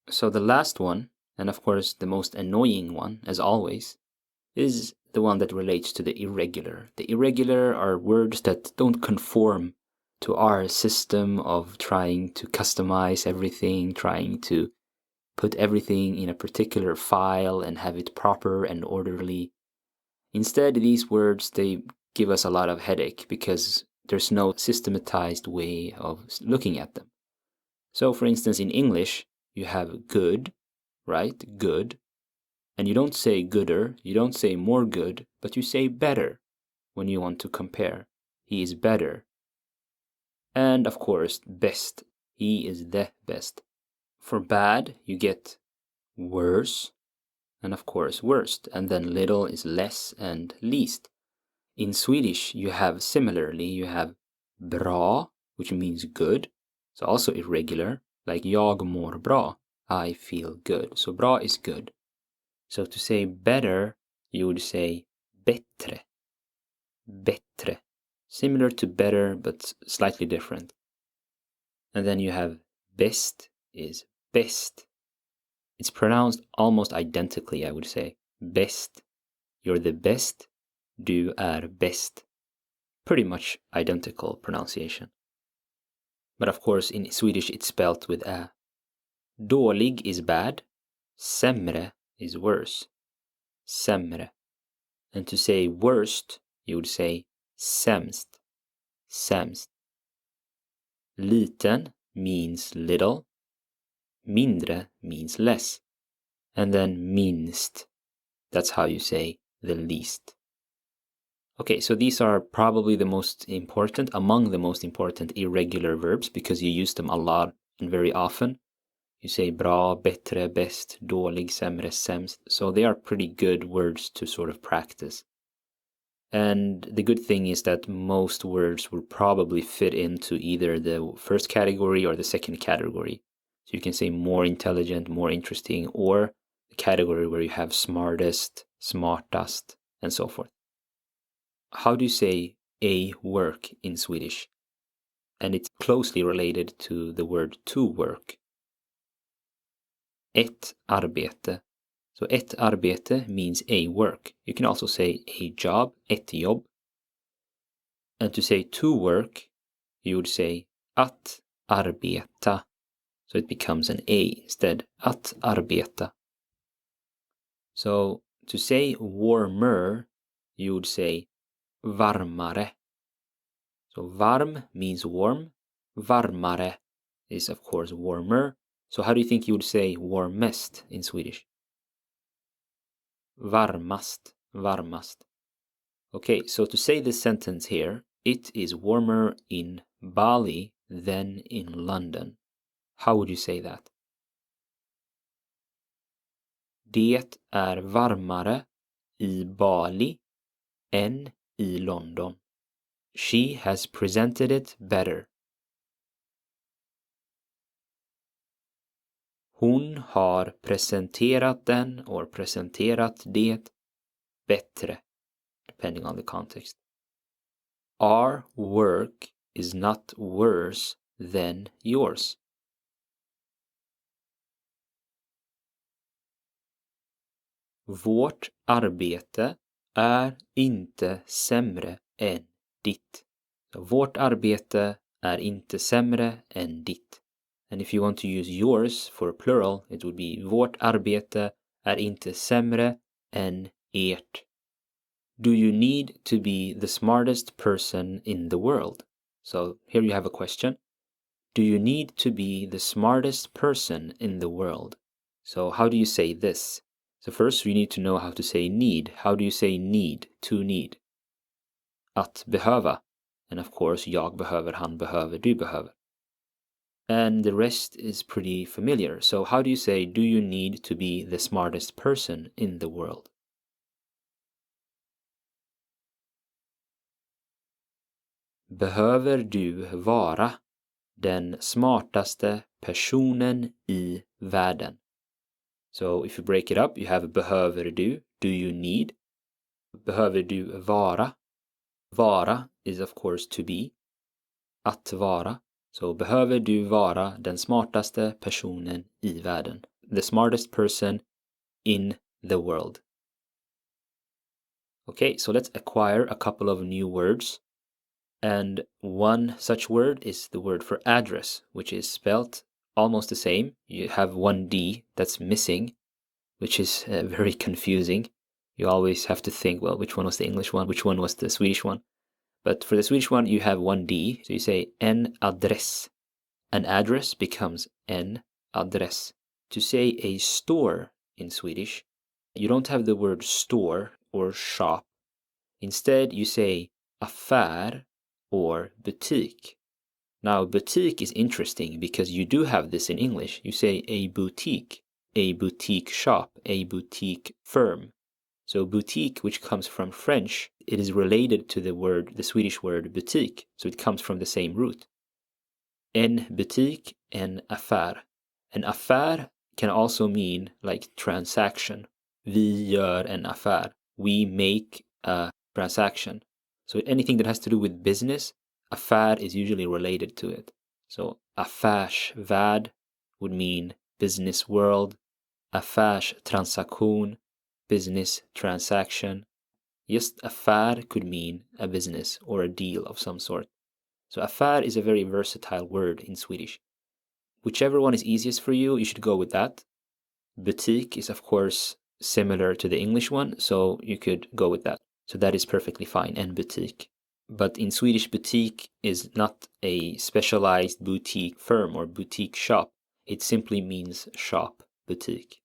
So the last one, and of course the most annoying one, as always, is the one that relates to the irregular. The irregular are words that don't conform to our system of trying to customize everything, trying to put everything in a particular file and have it proper and orderly. Instead, these words, they give us a lot of headache because there's no systematized way of looking at them. So, for instance, in English, you have good, right? Good. And you don't say gooder, you don't say more good, but you say better when you want to compare. He is better. And of course, best. He is the best. For bad, you get worse, and of course worst. And then little is less and least. In Swedish, you have bra, which means good. So also irregular, like jag mår bra, I feel good. So bra is good. So to say better, you would say bättre. Bättre. Similar to better, but slightly different. And then you have bäst is best. It's pronounced almost identically, I would say. Bäst. You're the best. Du är bäst. Pretty much identical pronunciation. But of course, in Swedish, it's spelled with ä. Dålig is bad. Sämre is worse. Sämre. And to say worst, you would say sämst. Sämst. Liten means little. Mindre means less. And then minst. That's how you say the least. Okay, so these are probably among the most important irregular verbs because you use them a lot and very often. You say bra, bättre, bäst, dålig, sämre, sämst. So they are pretty good words to sort of practice. And the good thing is that most words will probably fit into either the first category or the second category. So you can say more intelligent, more interesting, or the category where you have smartest, smartast, and so forth. How do you say a work in Swedish? And it's closely related to the word to work. Ett arbete. So ett arbete means a work. You can also say a job, ett jobb. And to say to work, you would say att arbeta. So it becomes an a instead, att arbeta. So to say warmer, you would say varmare. So varm means warm. Varmare is of course warmer. So how do you think you would say warmest in Swedish? Varmast, varmast. Okay, so to say this sentence here, it is warmer in Bali than in London. How would you say that? Det är varmare i Bali än i London. She has presented it better. Hon har presenterat den or presenterat det bättre, depending on the context. Our work is not worse than yours. Vårt arbete är inte sämre än ditt. Så vårt arbete är inte sämre än ditt. And if you want to use yours for plural, it would be vårt arbete är inte sämre än ert. Do you need to be the smartest person in the world? So here you have a question. Do you need to be the smartest person in the world? So how do you say this? So first we need to know how to say need. How do you say need, to need? Att behöva. And of course, jag behöver, han behöver, du behöver. And the rest is pretty familiar. So how do you say, do you need to be the smartest person in the world? Behöver du vara den smartaste personen i världen? So if you break it up, you have behöver du, do you need? Behöver du vara? Vara is of course to be. Att vara. Så behöver du vara den smartaste personen i världen. the smartest person in the world. Okay, so let's acquire a couple of new words. And one such word is the word for address, which is spelled almost the same. You have one D that's missing, which is very confusing. You always have to think, well, which one was the English one? Which one was the Swedish one? But for the Swedish one, you have one D. So you say en adress. An address becomes en adress. To say a store in Swedish, you don't have the word store or shop. Instead, you say affär or butik. Now, boutique is interesting because you do have this in English. You say a boutique shop, a boutique firm. So boutique, which comes from French, it is related to the Swedish word butik. So it comes from the same root. En butik, en affär. An affär can also mean like transaction. Vi gör en affär. We make a transaction. So anything that has to do with business, affär is usually related to it. So affärsvärld would mean business world. Affärstransaktion, business transaction. Just affär could mean a business or a deal of some sort. So affär is a very versatile word in Swedish. Whichever one is easiest for you, you should go with that. Butik is, of course, similar to the English one, so you could go with that. So that is perfectly fine, en butik. But in Swedish, boutique is not a specialized boutique firm or boutique shop. It simply means shop, boutique.